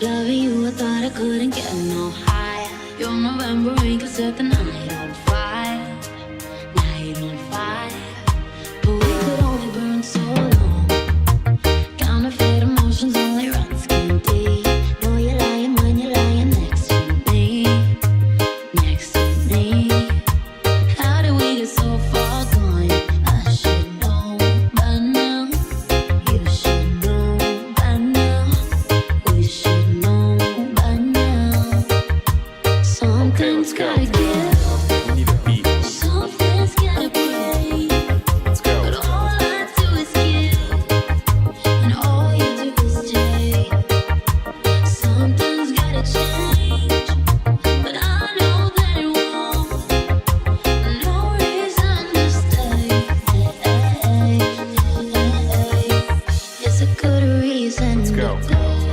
Loving you, I thought I couldn't get no higher. Your November rain could set the night on fire, night on fire. But we could only burn so long. Counterfeit emotions only run skin deep. Know you're lying when you're lying next to me, next to me. How did we get so far gone? I should know by now. You should know by now. We should know by now. Something's gotta give. We need a beat. Something's gotta break. Let's go. But all I do is give, and all you do is take. Something's gotta change, but I know that it won't. No reason to stay. It's a good reason Let's go. to go.